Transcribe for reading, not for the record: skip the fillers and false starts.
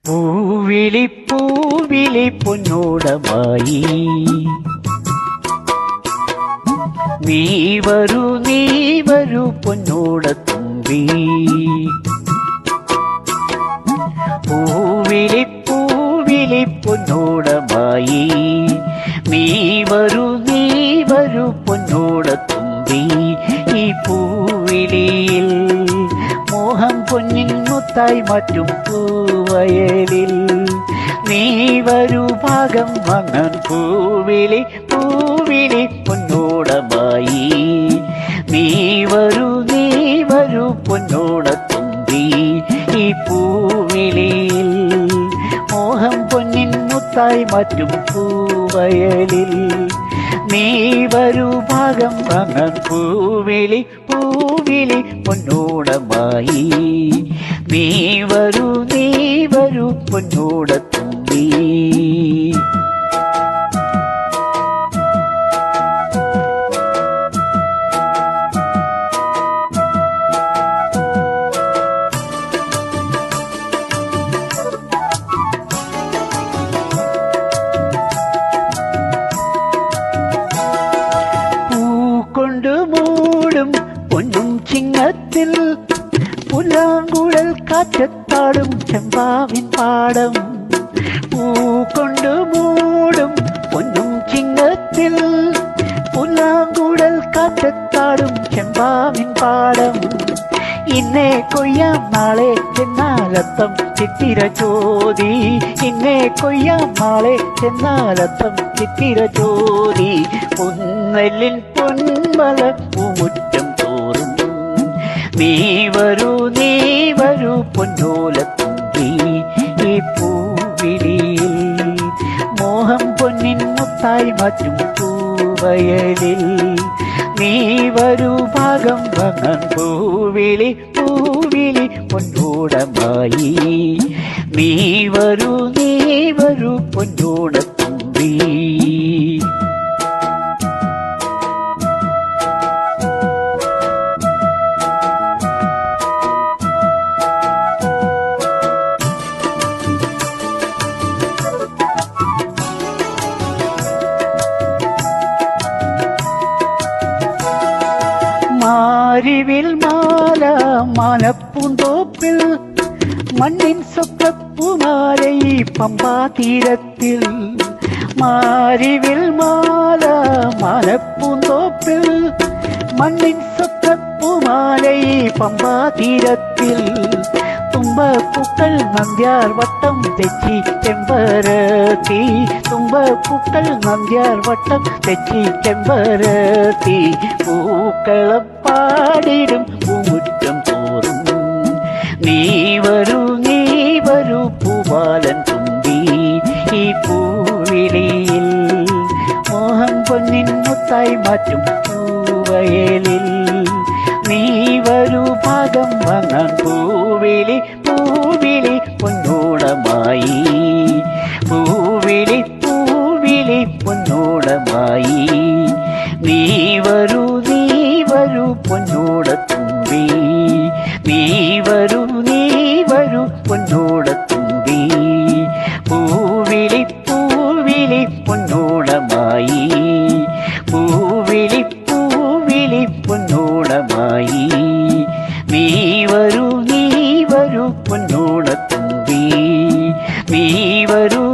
പൂവിളി പൂവിളി പൊന്നോടമായി നീ വരൂ പൊന്നോടത്തുമ്പി. പൂവിളി പൂവിളി പൊന്നോടമായി നീ വരൂ പൊന്നോടത്തുമ്പി. ഈ പൂവിളിയിൽ മോഹം പൊന്നിൻ മുത്തായി മാറ്റും പൂവയലിൽ നീ വരൂ ഭാഗം വാങ്ങാൻ. പൂവിളി പൂവിളി പൊന്നോടമായി നീ വരൂ പൊന്നോടത്തുമ്പി. ഈ പൂവിളിയിൽ മോഹം പൊന്നിൻ മുത്തായി മാറ്റും പൂവയലിൽ നീ വരൂ ഭാഗം വാങ്ങാൻ. പൂവിളി പൂവിളി പൊന്നോടമായി നീ വരൂ പൊന്നോടത്തുമ്പി. മൂടും പൊന്നും ചിങ്ങത്തിൽ പുല്ലാങ്കുഴൽ കാറ്റത്താടും ചെമ്പാവിൻ പാടം. പൂക്കൊണ്ടു മൂടും പൊന്നും ചിങ്ങത്തിൽ പുല്ലാങ്കുഴൽ കാറ്റത്താടും ചെമ്പാവിൻ പാടം. ഇന്നേ കൊയ്യാം നാളെ ചെന്നാലത്തം ചിത്തിര ചോദി. ഇന്നേ കൊയ്യാം നാളെ ചെന്നാലത്തം ചിത്തിര ചോദി. പൊന്നലിൻ പൊന്മല പൂമുറ്റം തോറും നീ വരൂ പൊന്നോലത്തുമ്പി. ഈ പൂവിളിയിൽ മോഹം പൊന്നിൻ മുത്തായി മാറ്റും പൂവയലിൽ നീ വരൂ ഭാഗം വാങ്ങാൻ. പൂവിളി പൂവിളി പൊന്നോടമായി നീ വരൂ പൊന്നോടത്തുമ്പി. മാരിവിൽ മാല മാലപ്പൂന്തോപ്പിൽ മണ്ണിൻ സ്വപ്നപ്പൂമാല ഈ പമ്പാ തീരത്തിൽ. മാരിവിൽ മാല മാലപ്പൂന്തോപ്പിൽ മണ്ണിൻ സ്വപ്നപ്പൂമാല ഈ പമ്പാ തീരത്തിൽ. തുമ്പപ്പൂക്കൾ നന്ദ്യാർ വട്ടം തെച്ചി ചെമ്പരത്തി. തുമ്പപ്പൂക്കൾ നന്ദ്യാർ വട്ടം തെച്ചി ചെമ്പരത്തി. പൂക്കളം പാടിടും പൂമുറ്റം തോറും നീ വരൂ പൂവാലൻ തുമ്പി. ഈ പൂവിളിയിൽ മോഹം പൊന്നിൻ മുത്തായി മാറ്റും പൂവയലിൽ നീ വരൂ ഭാഗം വാങ്ങാൻ. പൂവിളി പൂവിളി പൊന്നോടമായി പൂവിളി പൂവിളി പൊന്നോടമായി നീ വരൂ പൊന്നോടത്തുമ്പി. നീ വരൂ പൊന്നോടത്തുമ്പി. പൂവിളി പൂവിളി പൊന്നോടമായി പൂവിളി പൂവിളി പൊന്നോടമായി നീ വരൂ പൊന്നോടത്തുമ്പി. നീ വരൂ